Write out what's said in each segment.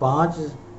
5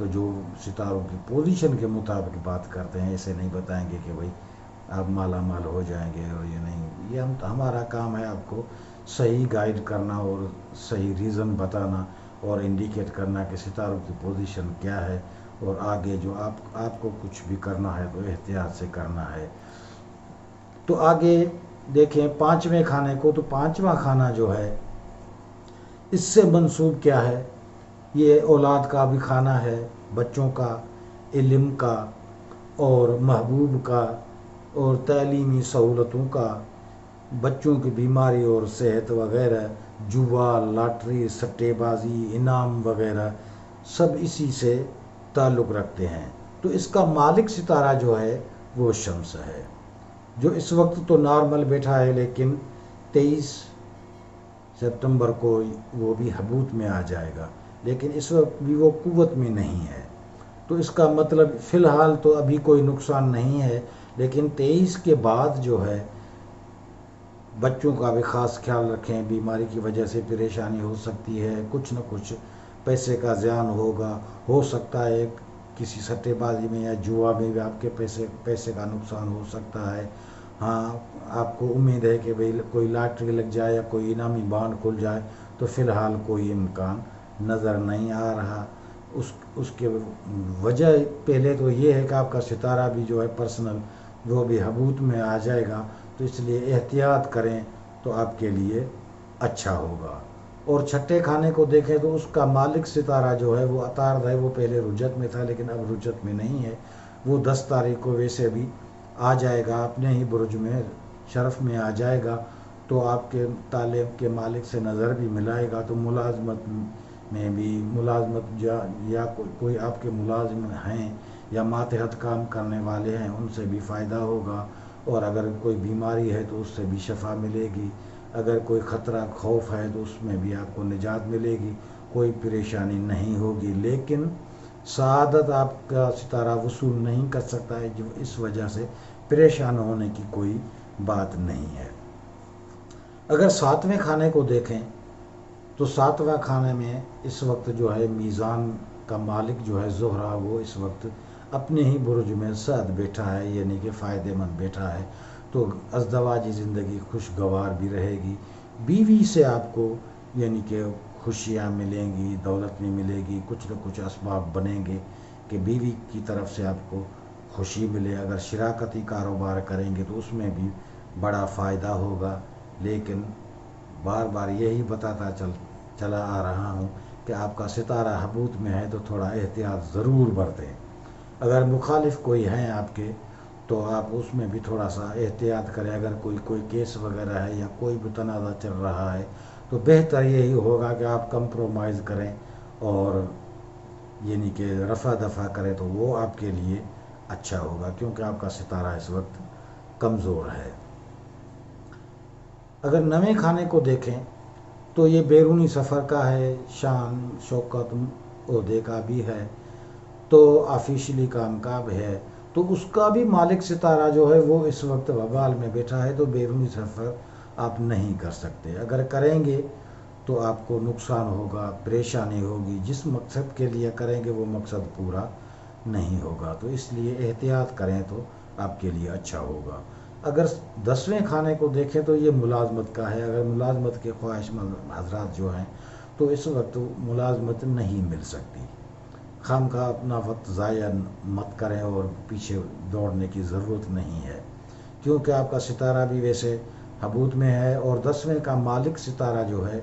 تو جو ستاروں کی پوزیشن کے مطابق بات کرتے ہیں، ایسے نہیں بتائیں گے کہ بھائی آپ مالا مال ہو جائیں گے، اور یہ نہیں، یہ ہمارا کام ہے آپ کو صحیح گائیڈ کرنا اور صحیح ریزن بتانا اور انڈیکیٹ کرنا کہ ستاروں کی پوزیشن کیا ہے، اور آگے جو آپ کو کچھ بھی کرنا ہے تو احتیاط سے کرنا ہے۔ تو آگے دیکھیں پانچویں کھانے کو، تو پانچواں کھانا جو ہے اس سے منسوب کیا ہے؟ یہ اولاد کا بھی کھانا ہے، بچوں کا، علم کا اور محبوب کا اور تعلیمی سہولتوں کا، بچوں کی بیماری اور صحت وغیرہ، جوا، لاٹری، سٹے بازی، انعام وغیرہ سب اسی سے تعلق رکھتے ہیں۔ تو اس کا مالک ستارہ جو ہے وہ شمس ہے، جو اس وقت تو نارمل بیٹھا ہے، لیکن 23 سپتمبر کو وہ بھی حبوط میں آ جائے گا، لیکن اس وقت بھی وہ قوت میں نہیں ہے۔ تو اس کا مطلب فی الحال تو ابھی کوئی نقصان نہیں ہے، لیکن 23 کے بعد جو ہے بچوں کا بھی خاص خیال رکھیں، بیماری کی وجہ سے پریشانی ہو سکتی ہے، کچھ نہ کچھ پیسے کا زیان ہوگا، ہو سکتا ہے کسی سٹے بازی میں یا جوا میں بھی آپ کے پیسے کا نقصان ہو سکتا ہے۔ ہاں، آپ کو امید ہے کہ بھئی کوئی لاٹری لگ جائے یا کوئی انعامی بانڈ کھل جائے، تو فی الحال کوئی امکان نظر نہیں آ رہا۔ اس کے وجہ پہلے تو یہ ہے کہ آپ کا ستارہ بھی جو ہے پرسنل وہ بھی حبوط میں آ جائے گا، تو اس لیے احتیاط کریں تو آپ کے لیے اچھا ہوگا۔ اور چھٹے کھانے کو دیکھیں تو اس کا مالک ستارہ جو ہے وہ عطارد ہے، وہ پہلے رجت میں تھا لیکن اب رجت میں نہیں ہے، وہ 10 تاریخ کو ویسے بھی آ جائے گا، اپنے ہی برج میں شرف میں آ جائے گا، تو آپ کے طالب کے مالک سے نظر بھی ملائے گا، تو ملازمت میں بھی یا کوئی آپ کے ملازم ہیں یا ماتحت کام کرنے والے ہیں ان سے بھی فائدہ ہوگا، اور اگر کوئی بیماری ہے تو اس سے بھی شفا ملے گی، اگر کوئی خطرہ خوف ہے تو اس میں بھی آپ کو نجات ملے گی، کوئی پریشانی نہیں ہوگی، لیکن سعادت آپ کا ستارہ وصول نہیں کر سکتا ہے، جو اس وجہ سے پریشان ہونے کی کوئی بات نہیں ہے۔ اگر 7ویں کھانے کو دیکھیں تو 7واں کھانے میں اس وقت جو ہے میزان کا مالک جو ہے زہرہ، وہ اس وقت اپنے ہی برج میں سعد بیٹھا ہے، یعنی کہ فائدہ مند بیٹھا ہے، تو ازدواجی زندگی خوشگوار بھی رہے گی، بیوی سے آپ کو یعنی کہ خوشیاں ملیں گی، دولت بھی ملے گی، کچھ نہ کچھ اسباب بنیں گے کہ بیوی کی طرف سے آپ کو خوشی ملے، اگر شراکتی کاروبار کریں گے تو اس میں بھی بڑا فائدہ ہوگا، لیکن بار بار یہی بتاتا چلا آ رہا ہوں کہ آپ کا ستارہ حبوط میں ہے تو تھوڑا احتیاط ضرور برتیں۔ اگر مخالف کوئی ہیں آپ کے تو آپ اس میں بھی تھوڑا سا احتیاط کریں، اگر کوئی کیس وغیرہ ہے یا کوئی بھی تنازع چل رہا ہے تو بہتر یہی ہوگا کہ آپ کمپرومائز کریں اور یعنی کہ رفع دفع کریں، تو وہ آپ کے لیے اچھا ہوگا، کیونکہ آپ کا ستارہ اس وقت کمزور ہے۔ اگر 9ویں کھانے کو دیکھیں تو یہ بیرونی سفر کا ہے، شان شوکت عہدے کا بھی ہے، تو آفیشلی کام کا بھی ہے، تو اس کا بھی مالک ستارہ جو ہے وہ اس وقت وبال میں بیٹھا ہے، تو بیرونی سفر آپ نہیں کر سکتے، اگر کریں گے تو آپ کو نقصان ہوگا، پریشانی ہوگی، جس مقصد کے لیے کریں گے وہ مقصد پورا نہیں ہوگا، تو اس لیے احتیاط کریں تو آپ کے لیے اچھا ہوگا۔ اگر 10ویں کھانے کو دیکھیں تو یہ ملازمت کا ہے، اگر ملازمت کے خواہش مند حضرات جو ہیں تو اس وقت ملازمت نہیں مل سکتی، خام کا اپنا وقت ضائع مت کریں اور پیچھے دوڑنے کی ضرورت نہیں ہے، کیونکہ آپ کا ستارہ بھی ویسے حبوط میں ہے، اور 10ویں کا مالک ستارہ جو ہے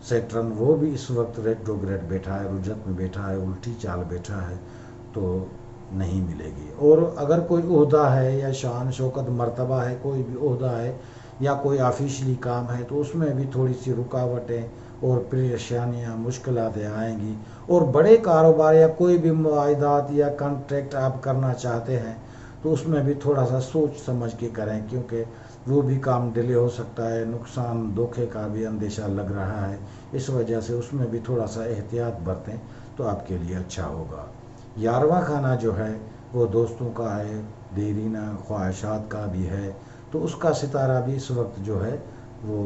سیٹرن، وہ بھی اس وقت ریٹروگریڈ بیٹھا ہے، رجت میں بیٹھا ہے، الٹی چال بیٹھا ہے، تو نہیں ملے گی۔ اور اگر کوئی عہدہ ہے یا شان شوکت مرتبہ ہے، کوئی بھی عہدہ ہے یا کوئی آفیشلی کام ہے، تو اس میں بھی تھوڑی سی رکاوٹیں اور پریشانیاں مشکلات آئیں گی، اور بڑے کاروبار یا کوئی بھی معاہدات یا کانٹریکٹ آپ کرنا چاہتے ہیں تو اس میں بھی تھوڑا سا سوچ سمجھ کے کریں، کیونکہ وہ بھی کام ڈیلے ہو سکتا ہے، نقصان دھوکے کا بھی اندیشہ لگ رہا ہے، اس وجہ سے اس میں بھی تھوڑا سا احتیاط برتیں تو آپ کے لیے اچھا ہوگا۔ 11واں کھانا جو ہے وہ دوستوں کا ہے، دیرینہ خواہشات کا بھی ہے، تو اس کا ستارہ بھی اس وقت جو ہے وہ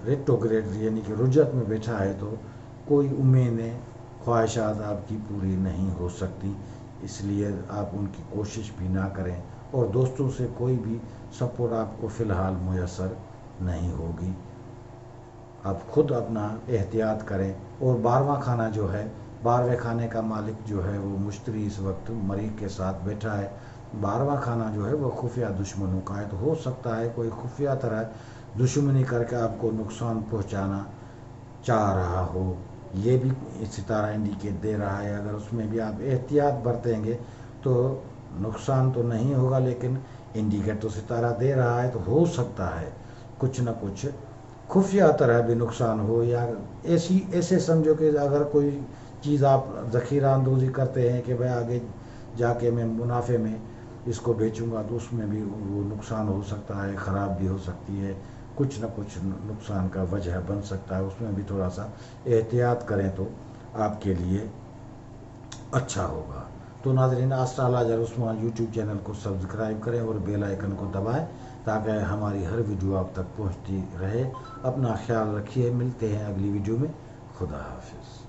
ریٹروگریڈ یعنی کہ رجت میں بیٹھا ہے، تو کوئی امیدیں خواہشات آپ کی پوری نہیں ہو سکتی، اس لیے آپ ان کی کوشش بھی نہ کریں، اور دوستوں سے کوئی بھی سپورٹ آپ کو فی الحال میسر نہیں ہوگی۔ آپ خود اپنا احتیاط کریں۔ اور 12واں کھانا جو ہے، 12ویں کھانے کا مالک جو ہے وہ مشتری اس وقت مریخ کے ساتھ بیٹھا ہے۔ 12واں کھانا جو ہے وہ خفیہ دشمنوں کا ہے، تو ہو سکتا ہے کوئی خفیہ طرح دشمنی کر کے آپ کو نقصان پہنچانا چاہ رہا ہو، یہ بھی ستارہ انڈیکیٹ دے رہا ہے۔ اگر اس میں بھی آپ احتیاط برتیں گے تو نقصان تو نہیں ہوگا، لیکن انڈیکیٹ تو ستارہ دے رہا ہے، تو ہو سکتا ہے کچھ نہ کچھ خفیہ طرح بھی نقصان ہو، یا ایسے سمجھو کہ اگر کوئی چیز آپ ذخیرہ اندوزی کرتے ہیں کہ بھائی آگے جا کے میں منافع میں اس کو بیچوں گا، تو اس میں بھی وہ نقصان ہو سکتا ہے، خراب بھی ہو سکتی ہے، کچھ نہ کچھ نقصان کا وجہ بن سکتا ہے، اس میں بھی تھوڑا سا احتیاط کریں تو آپ کے لیے اچھا ہوگا۔ تو ناظرین، اسٹرالوجر عثمان یوٹیوب چینل کو سبسکرائب کریں اور بیل آئیکن کو دبائیں تاکہ ہماری ہر ویڈیو آپ تک پہنچتی رہے۔ اپنا خیال رکھیے، ملتے ہیں اگلی ویڈیو میں، خدا حافظ۔